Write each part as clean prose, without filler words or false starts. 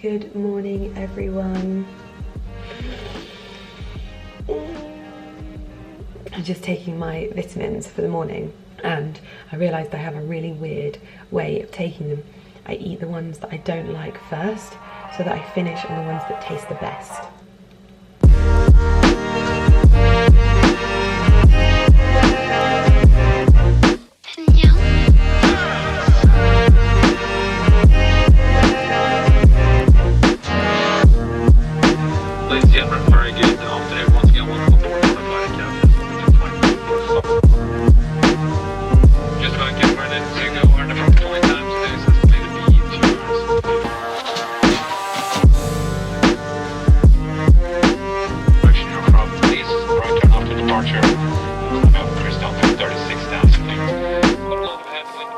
Good morning, everyone. I'm just taking my vitamins for the morning, and I realised I have a really weird way of taking them. I eat the ones that I don't like first, so that I finish on the ones that taste the best. Ladies and gentlemen, very good afternoon. Once again, welcome aboard on the flight of just about getting ready to go. Our different flight time today is estimated to be 2 hours. Direction aircraft, please. Right turn after departure. About Crystal 36,000 feet. Put a lot of headwind.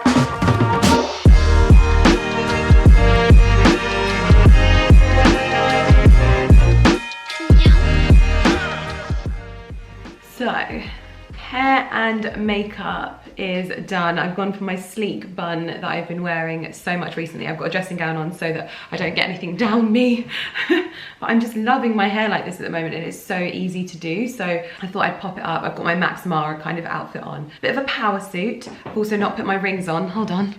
So, hair and makeup is done. I've gone for my sleek bun that I've been wearing so much recently. I've got a dressing gown on so that I don't get anything down me. But I'm just loving my hair like this at the moment, and it's so easy to do. So I thought I'd pop it up. I've got my Max Mara kind of outfit on. Bit of a power suit. I've also not put my rings on. Hold on.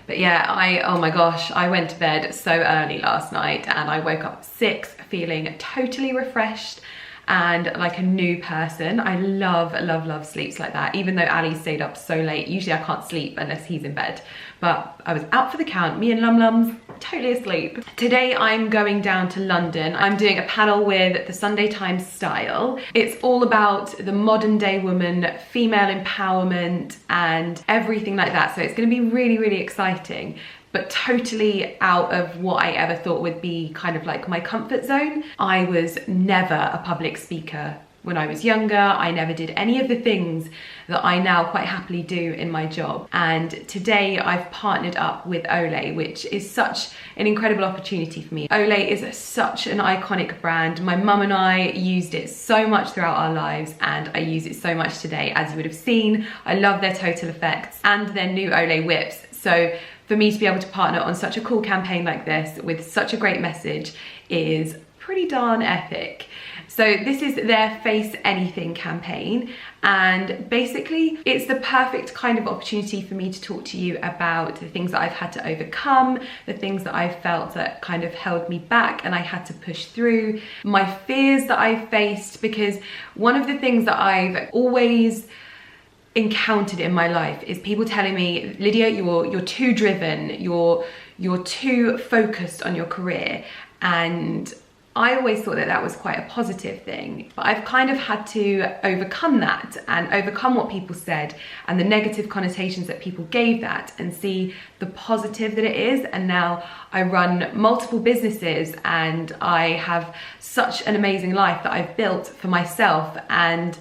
But yeah, oh my gosh, I went to bed so early last night and I woke up at 6 feeling totally refreshed and like a new person. I love sleeps like that, even though Ali stayed up so late. Usually I can't sleep unless he's in bed, but I was out for the count, me and Lum Lums, totally asleep. Today I'm going down to London. I'm doing a panel with the Sunday Times Style. It's all about the modern day woman, female empowerment and everything like that. So it's gonna be really exciting, but totally out of what I ever thought would be kind of like my comfort zone. I was never a public speaker when I was younger. I never did any of the things that I now quite happily do in my job. And today I've partnered up with OLAY, which is such an incredible opportunity for me. OLAY is such an iconic brand. My mum and I used it so much throughout our lives, and I use it so much today, as you would have seen. I love their Total Effects and their new OLAY whips. So for me to be able to partner on such a cool campaign like this with such a great message is pretty darn epic. So this is their Face Anything campaign, and basically it's the perfect kind of opportunity for me to talk to you about the things that I've had to overcome, the things that I've felt that kind of held me back and I had to push through, my fears that I've faced, because one of the things that I've always encountered in my life is people telling me, Lydia, you're too driven, you're too focused on your career. And I always thought that that was quite a positive thing, but I've kind of had to overcome that and overcome what people said and the negative connotations that people gave that, and see the positive that it is. And now I run multiple businesses and I have such an amazing life that I've built for myself, and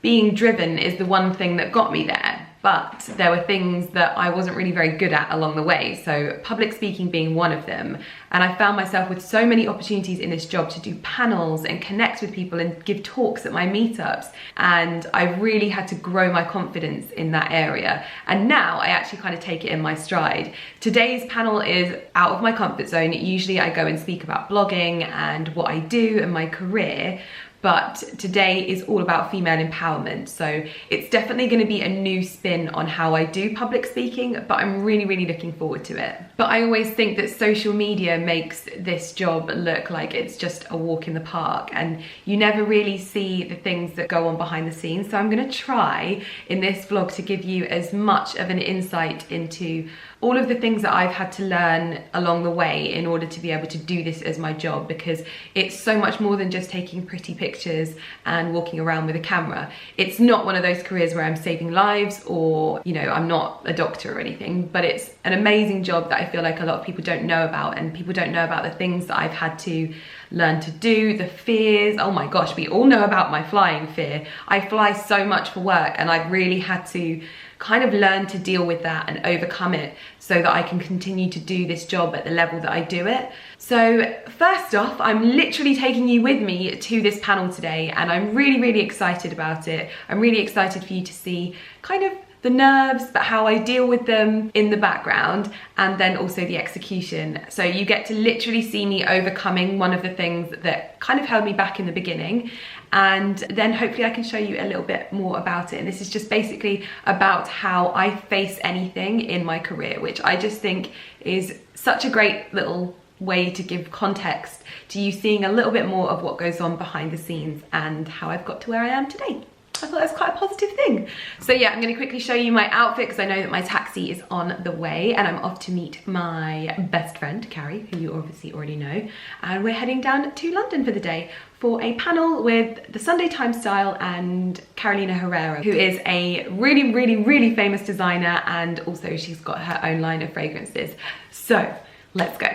being driven is the one thing that got me there. But there were things that I wasn't really very good at along the way, so public speaking being one of them. And I found myself with so many opportunities in this job to do panels and connect with people and give talks at my meetups, and I really had to grow my confidence in that area. And now I actually kind of take it in my stride. Today's panel is out of my comfort zone. Usually I go and speak about blogging and what I do and my career, but today is all about female empowerment. So it's definitely going to be a new spin on how I do public speaking, but I'm really looking forward to it. But I always think that social media makes this job look like it's just a walk in the park, and you never really see the things that go on behind the scenes. So I'm going to try in this vlog to give you as much of an insight into all of the things that I've had to learn along the way in order to be able to do this as my job, because it's so much more than just taking pretty pictures and walking around with a camera. It's not one of those careers where I'm saving lives, or, you know, I'm not a doctor or anything, but it's an amazing job that I feel like a lot of people don't know about, and people don't know about the things that I've had to learn to do, the fears. Oh my gosh, we all know about my flying fear. I fly so much for work, and I've really had to kind of learn to deal with that and overcome it so that I can continue to do this job at the level that I do it. So first off, I'm literally taking you with me to this panel today, and I'm really excited about it. I'm really excited for you to see kind of the nerves, but how I deal with them in the background, and then also the execution. So you get to literally see me overcoming one of the things that kind of held me back in the beginning, and then hopefully I can show you a little bit more about it. And this is just basically about how I face anything in my career, which I just think is such a great little way to give context to you seeing a little bit more of what goes on behind the scenes and how I've got to where I am today. I thought that was quite a positive thing. So yeah, I'm gonna quickly show you my outfit because I know that my taxi is on the way and I'm off to meet my best friend, Carrie, who you obviously already know. And we're heading down to London for the day for a panel with the Sunday Times Style and Carolina Herrera, who is a really, really, really famous designer, and also she's got her own line of fragrances. So let's go.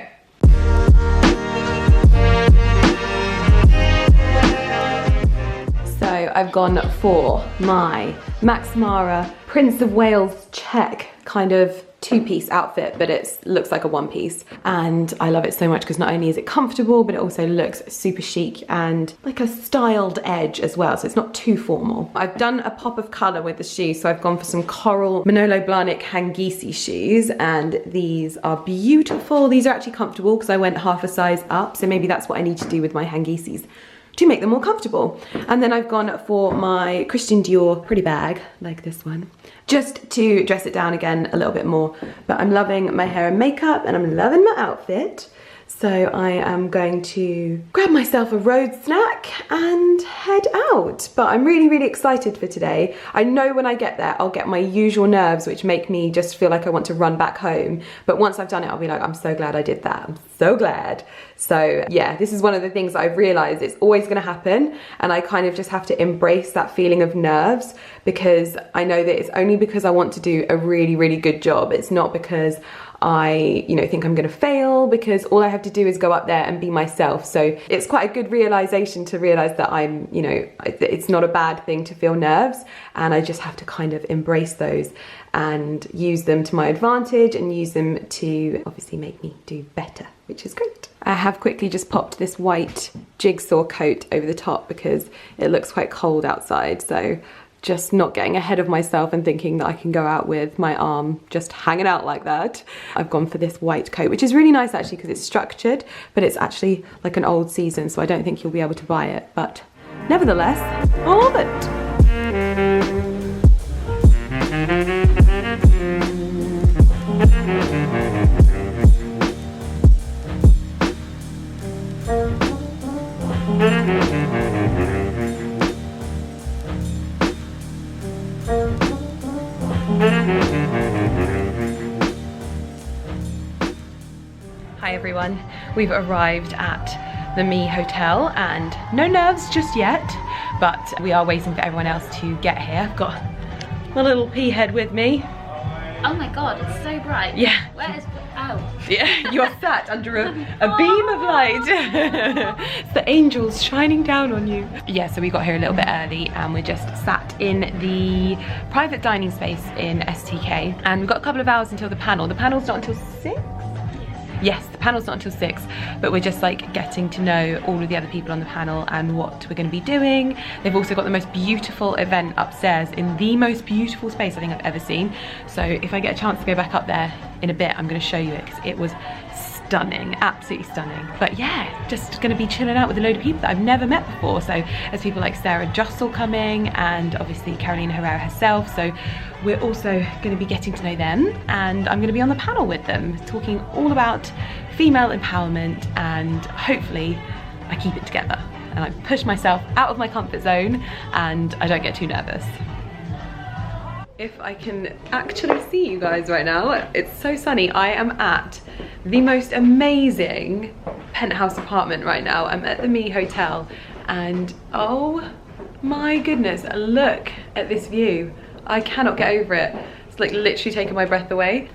So I've gone for my Max Mara Prince of Wales check kind of two-piece outfit, but it looks like a one-piece, and I love it so much because not only is it comfortable, but it also looks super chic and like a styled edge as well, so it's not too formal. I've done a pop of colour with the shoes, so I've gone for some coral Manolo Blahnik Hangisi shoes, and these are beautiful. These are actually comfortable because I went half a size up, so maybe that's what I need to do with my Hangisis to make them more comfortable. And then I've gone for my Christian Dior pretty bag, like this one, just to dress it down again a little bit more. But I'm loving my hair and makeup, and I'm loving my outfit. So I am going to grab myself a road snack and head out. But I'm really, really excited for today. I know when I get there, I'll get my usual nerves, which make me just feel like I want to run back home. But once I've done it, I'll be like, I'm so glad I did that. I'm so glad. So yeah, this is one of the things that I've realized it's always gonna happen. And I kind of just have to embrace that feeling of nerves, because I know that it's only because I want to do a really, really good job. It's not because I, think I'm gonna fail, because all I have to do is go up there and be myself. So it's quite a good realization to realize that I'm, it's not a bad thing to feel nerves, and I just have to kind of embrace those and use them to my advantage and use them to obviously make me do better, which is great. I have quickly just popped this white jigsaw coat over the top because it looks quite cold outside, so just not getting ahead of myself and thinking that I can go out with my arm just hanging out like that. I've gone for this white coat, which is really nice actually because it's structured, but it's actually like an old season, so I don't think you'll be able to buy it, but nevertheless, I love it. Hi everyone, we've arrived at the Me Hotel and no nerves just yet, but we are waiting for everyone else to get here. I've got my little pea head with me. Oh my god, it's so bright. Yeah. Where is, oh. Yeah, you're sat under a beam of light. It's the angels shining down on you. Yeah, so we got here a little bit early and we're just sat in the private dining space in STK, and we've got a couple of hours until the panel. The panel's not until 6? Yes, the panel's not until 6, but we're just like getting to know all of the other people on the panel and what we're going to be doing. They've also got the most beautiful event upstairs in the most beautiful space I think I've ever seen. So if I get a chance to go back up there in a bit, I'm going to show you it because it was stunning, absolutely stunning. But yeah, just going to be chilling out with a load of people that I've never met before. So there's people like Sarah Jussel coming, and obviously Carolina Herrera herself. So we're also going to be getting to know them, and I'm going to be on the panel with them talking all about female empowerment, and hopefully I keep it together and I push myself out of my comfort zone and I don't get too nervous. If I can actually see you guys right now, it's so sunny. I am at the most amazing penthouse apartment right now. I'm at the Me Hotel, and oh my goodness, look at this view. I cannot get over it. It's like literally taking my breath away.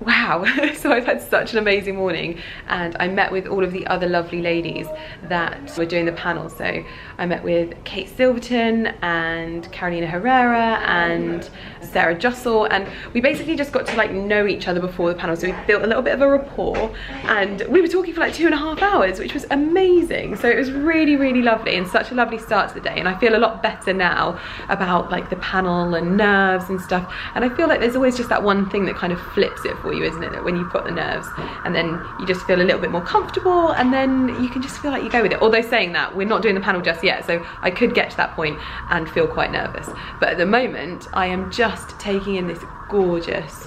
wow. So I've had such an amazing morning, and I met with all of the other lovely ladies that were doing the panel. So I met with Kate Silverton and Carolina Herrera and Sarah Jussel, and we basically just got to like know each other before the panel. So we built a little bit of a rapport, and we were talking for like 2.5 hours, which was amazing. So it was really, really lovely, and such a lovely start to the day. And I feel a lot better now about like the panel and nerves and stuff. And I feel like there's always just that one thing that kind of flips it for you, isn't it? That when you've got the nerves, and then you just feel a little bit more comfortable, and then you can just feel like you go with it. Although saying that, we're not doing the panel just yet, so I could get to that point and feel quite nervous. But at the moment, I am just taking in this gorgeous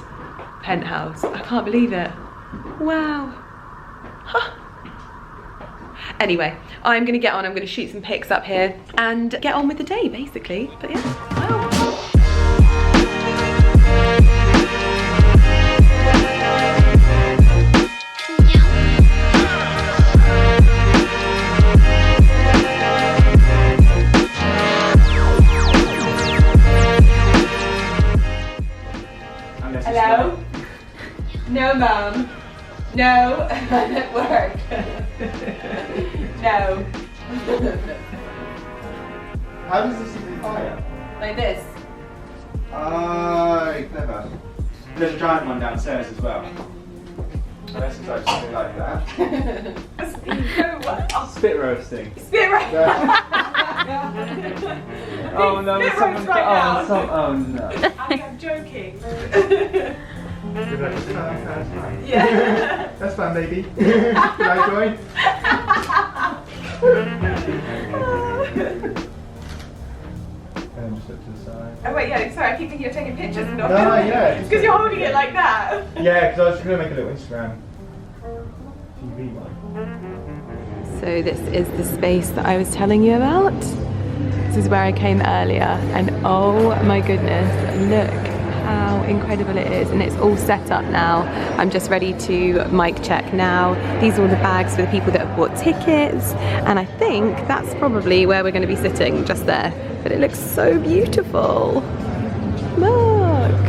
penthouse. I can't believe it. Wow. Huh. Anyway, I'm gonna get on, I'm gonna shoot some pics up here and get on with the day, basically. But yeah, wow. Hello? No, Mum. No, I'm at work. No. How does this even fire? Like this. Clever. There's a giant one downstairs as well. Unless it's like something like that. What? Spit roasting. Spit roast. Oh no, Spit someone. roast right now. Oh no. I'm joking. Yeah. That's fine, baby. Can I join? Just look to the side. Oh wait, yeah, sorry, I keep thinking you're taking pictures and not No, filming. yeah. Because you're holding it like that. Yeah, because I was going to make a little Instagram TV one. So this is the space that I was telling you about. This is where I came earlier, and oh my goodness, look how incredible it is. And it's all set up now. I'm just ready to mic check now. These are all the bags for the people that have bought tickets, and I think that's probably where we're going to be sitting, just there. But it looks so beautiful. Look,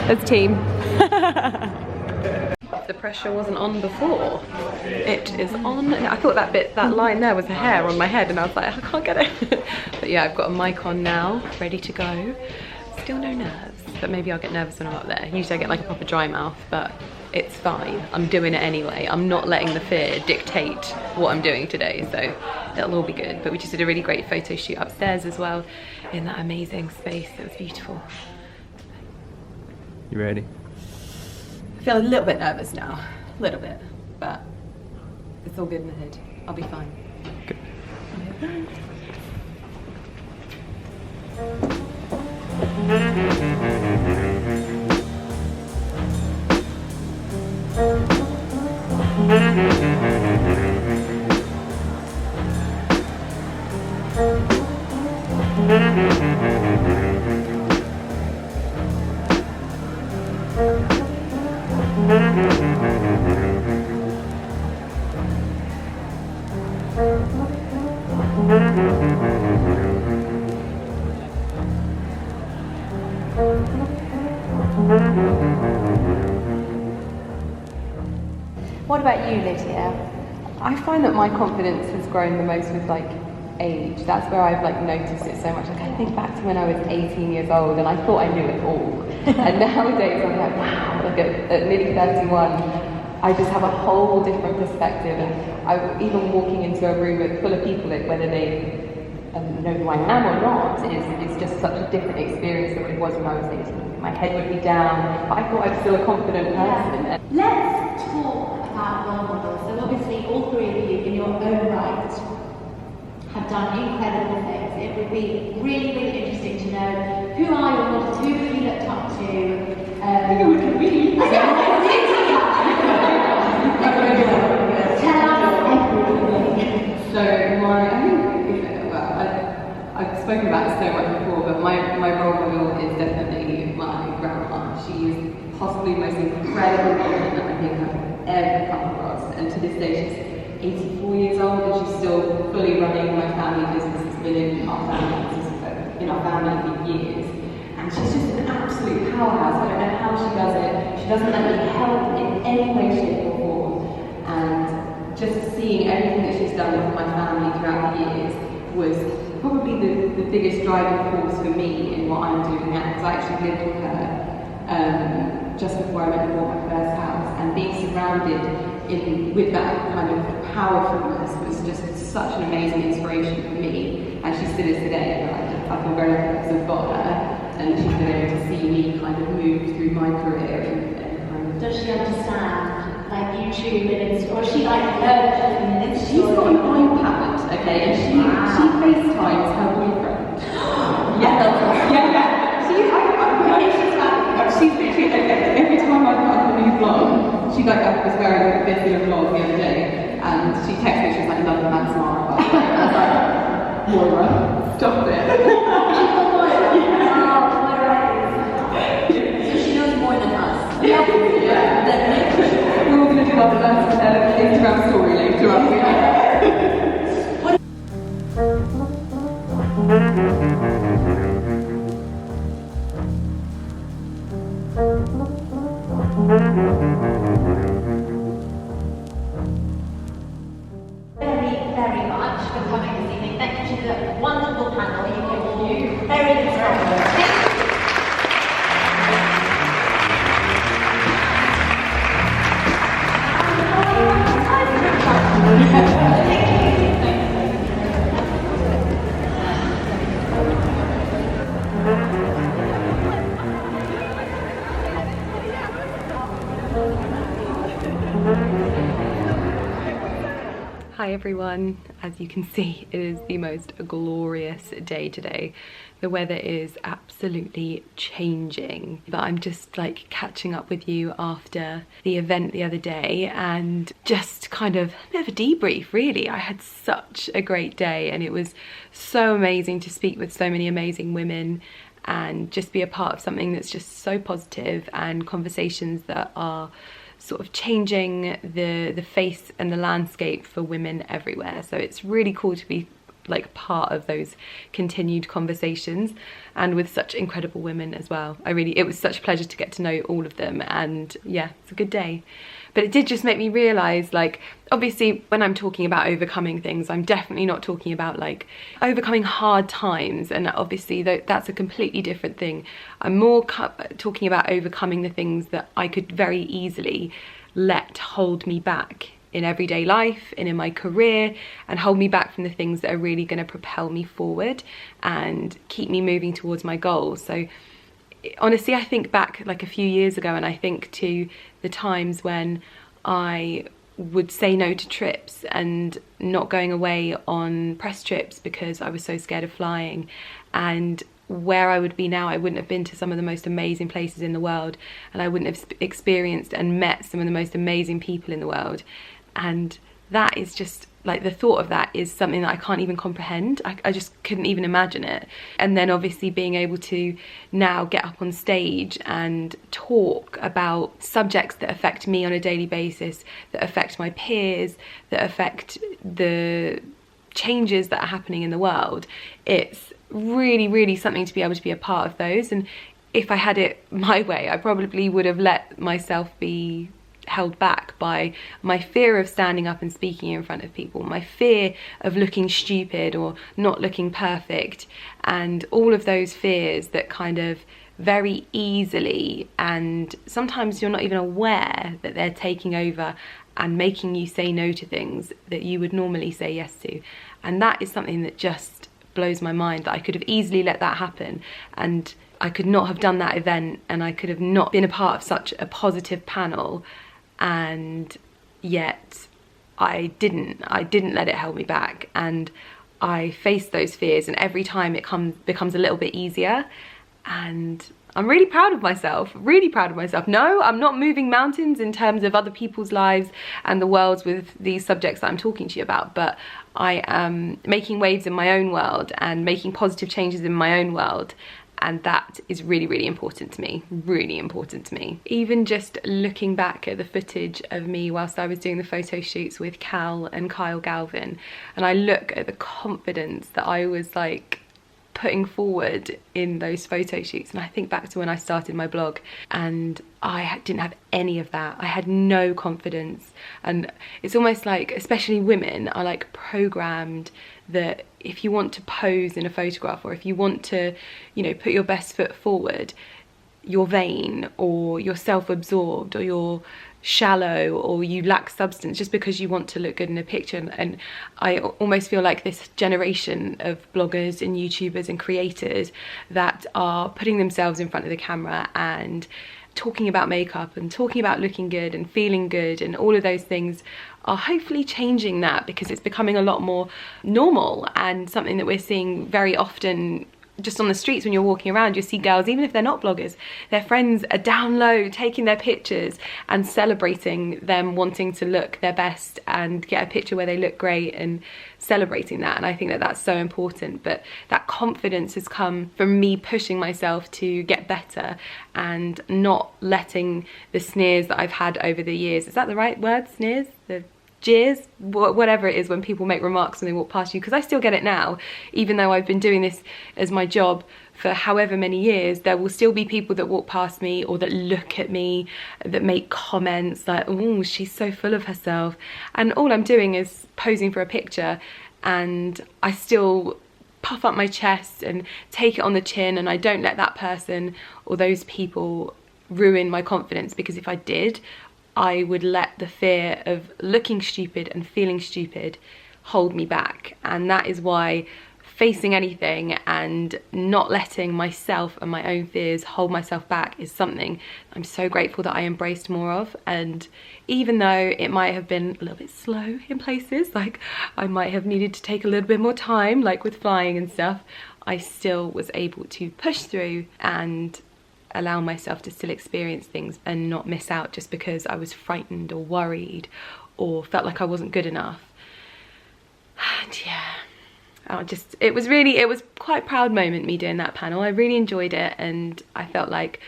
there's team. The pressure wasn't on before. It is on. I thought that line there was the hair on my head, and I was like, I can't get it. But yeah, I've got a mic on now, ready to go. Still no nerves, but maybe I'll get nervous when I'm up there. Usually I get like a proper dry mouth, but it's fine. I'm doing it anyway. I'm not letting the fear dictate what I'm doing today, so it'll all be good. But we just did a really great photo shoot upstairs as well, in that amazing space. It was beautiful. You ready? I feel a little bit nervous now, a little bit, but it's all good in the head. I'll be fine. Good. What about you, Lydia? I find that my confidence has grown the most with like age. That's where I've like noticed it so much. Like I think back to when I was 18 years old and I thought I knew it all. And nowadays I'm like, wow, like at nearly 31, I just have a whole different perspective. And I even walking into a room full of people, whether they know who I am or not, is just such a different experience than it was when I was 18. My head would be down, but I thought I was still a confident person. Yeah. Let's talk about role models. So obviously all three of you in your own right have done incredible things. It would be really, really interesting to know who are your models, who have you looked up to? Tell us everything. So I've spoken about it so much before, but my role model is definitely my grandma. She is possibly the most incredible woman that I think I've ever come across. And to this day, she's 84 years old and she's still fully running my family business. It's been in our family for years. and she's just an absolute powerhouse. I don't know how she does it. She doesn't let me help in any way, shape or form. And just seeing everything that she's done with my family throughout the years was probably the biggest driving force for me in what I'm doing now. Because I actually lived with her just before I went and bought my first house, and being surrounded with that kind of powerfulness was just such an amazing inspiration for me, and she still is today. I feel very lucky to have got her, and she's been able to see me kind of move through my career and kind of... Does she understand like YouTube and or she like learns? She's got an iPad, okay, and she FaceTimes her boyfriend. She's literally, every time I put up a new vlog, she was wearing this little vlog the other day, and she texted me, she was like, love the man smart, by the way. I was like, Moira, stop it. So she knows more than us. Yeah. We're all going to do our first Instagram story later, aren't we? Very much for coming this evening. Thank you to the wonderful panel you've given you. Very inspiring. Hi everyone, as you can see it is the most glorious day today. The weather is absolutely changing, but I'm just like catching up with you after the event the other day and just kind of a bit of a debrief really. I had such a great day and it was so amazing to speak with so many amazing women and just be a part of something that's just so positive and conversations that are sort of changing the face and the landscape for women everywhere. So it's really cool to be like part of those continued conversations and with such incredible women as well. It was such a pleasure to get to know all of them, and yeah, it's a good day. But it did just make me realise, like, obviously when I'm talking about overcoming things, I'm definitely not talking about like overcoming hard times, and obviously that's a completely different thing. I'm more talking about overcoming the things that I could very easily let hold me back in everyday life and in my career, and hold me back from the things that are really going to propel me forward and keep me moving towards my goals. So honestly, I think back like a few years ago, and I think to the times when I would say no to trips and not going away on press trips because I was so scared of flying, and where I would be now, I wouldn't have been to some of the most amazing places in the world, and I wouldn't have experienced and met some of the most amazing people in the world. And that is just like, the thought of that is something that I can't even comprehend. I just couldn't even imagine it. And then obviously being able to now get up on stage and talk about subjects that affect me on a daily basis, that affect my peers, that affect the changes that are happening in the world, it's really, really something to be able to be a part of those. And if I had it my way, I probably would have let myself be held back by my fear of standing up and speaking in front of people, my fear of looking stupid or not looking perfect, and all of those fears that kind of very easily, and sometimes you're not even aware that they're taking over and making you say no to things that you would normally say yes to. And that is something that just blows my mind, that I could have easily let that happen, and I could not have done that event, and I could have not been a part of such a positive panel, and yet I didn't let it hold me back, and I faced those fears, and every time it becomes a little bit easier, and I'm really proud of myself, really proud of myself. No, I'm not moving mountains in terms of other people's lives and the worlds with these subjects that I'm talking to you about, but I am making waves in my own world and making positive changes in my own world. And that is really, really important to me, really important to me. Even just looking back at the footage of me whilst I was doing the photo shoots with Cal and Kyle Galvin, and I look at the confidence that I was like putting forward in those photo shoots. And I think back to when I started my blog and I didn't have any of that. I had no confidence, and it's almost like, especially women are like programmed that if you want to pose in a photograph, or if you want to, you know, put your best foot forward, you're vain, or you're self-absorbed, or you're shallow, or you lack substance just because you want to look good in a picture. And I almost feel like this generation of bloggers and YouTubers and creators that are putting themselves in front of the camera and talking about makeup and talking about looking good and feeling good and all of those things are hopefully changing that, because it's becoming a lot more normal and something that we're seeing very often just on the streets. When you're walking around, you see girls, even if they're not bloggers, their friends are down low taking their pictures and celebrating them wanting to look their best and get a picture where they look great, and celebrating that. And I think that that's so important. But that confidence has come from me pushing myself to get better and not letting the sneers that I've had over the years, is that the right word, sneers? The jeers, whatever it is, when people make remarks when they walk past you, because I still get it now. Even though I've been doing this as my job for however many years, there will still be people that walk past me or that look at me, that make comments like, oh, she's so full of herself, and all I'm doing is posing for a picture, and I still puff up my chest and take it on the chin, and I don't let that person or those people ruin my confidence, because if I did, I would let the fear of looking stupid and feeling stupid hold me back. And that is why facing anything and not letting myself and my own fears hold myself back is something I'm so grateful that I embraced more of. And even though it might have been a little bit slow in places, like I might have needed to take a little bit more time, like with flying and stuff, I still was able to push through and allow myself to still experience things and not miss out just because I was frightened or worried or felt like I wasn't good enough. And yeah, it was quite a proud moment, me doing that panel. I really enjoyed it, and I felt like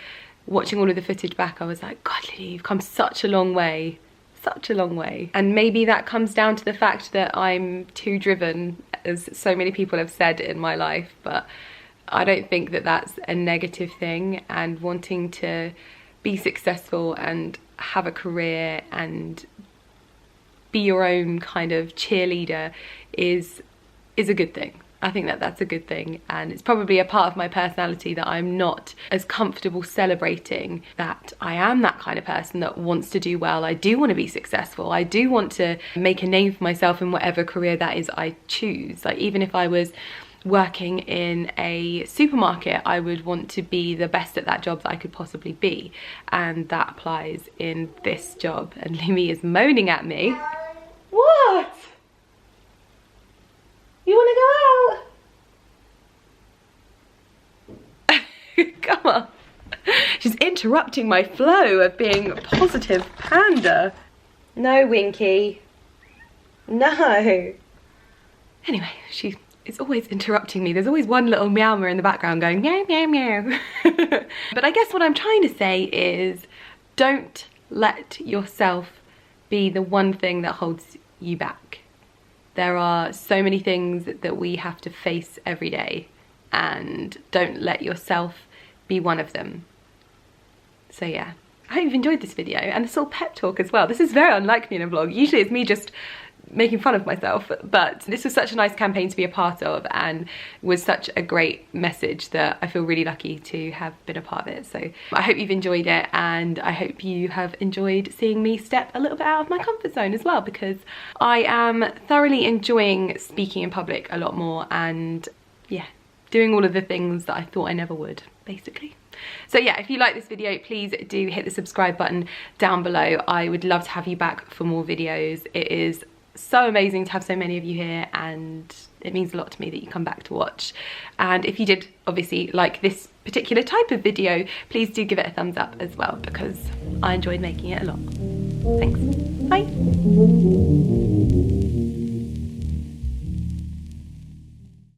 watching all of the footage back, I was like, God, Lydia, you've come such a long way, such a long way. And maybe that comes down to the fact that I'm too driven, as so many people have said in my life, but I don't think that that's a negative thing. And wanting to be successful and have a career and be your own kind of cheerleader is a good thing. I think that that's a good thing, and it's probably a part of my personality that I'm not as comfortable celebrating that I am that kind of person that wants to do well. I do want to be successful. I do want to make a name for myself in whatever career that is I choose. Like, even if I was working in a supermarket, I would want to be the best at that job that I could possibly be, and that applies in this job. And Lumi is moaning at me. What? You want to go out? Come on. She's interrupting my flow of being a positive panda. No, Winky. No. Anyway, she is always interrupting me. There's always one little meower in the background going meow, meow, meow. But I guess what I'm trying to say is, don't let yourself be the one thing that holds you back. There are so many things that we have to face every day, and don't let yourself be one of them. So yeah, I hope you've enjoyed this video and this little pep talk as well. This is very unlike me in a vlog. Usually it's me just making fun of myself, but this was such a nice campaign to be a part of, and was such a great message that I feel really lucky to have been a part of it. So I hope you've enjoyed it, and I hope you have enjoyed seeing me step a little bit out of my comfort zone as well, because I am thoroughly enjoying speaking in public a lot more, and yeah, doing all of the things that I thought I never would, basically. So yeah, if you like this video, please do hit the subscribe button down below. I would love to have you back for more videos. It is so amazing to have so many of you here, and it means a lot to me that you come back to watch. And if you did obviously like this particular type of video, please do give it a thumbs up as well, because I enjoyed making it a lot. Thanks. Bye.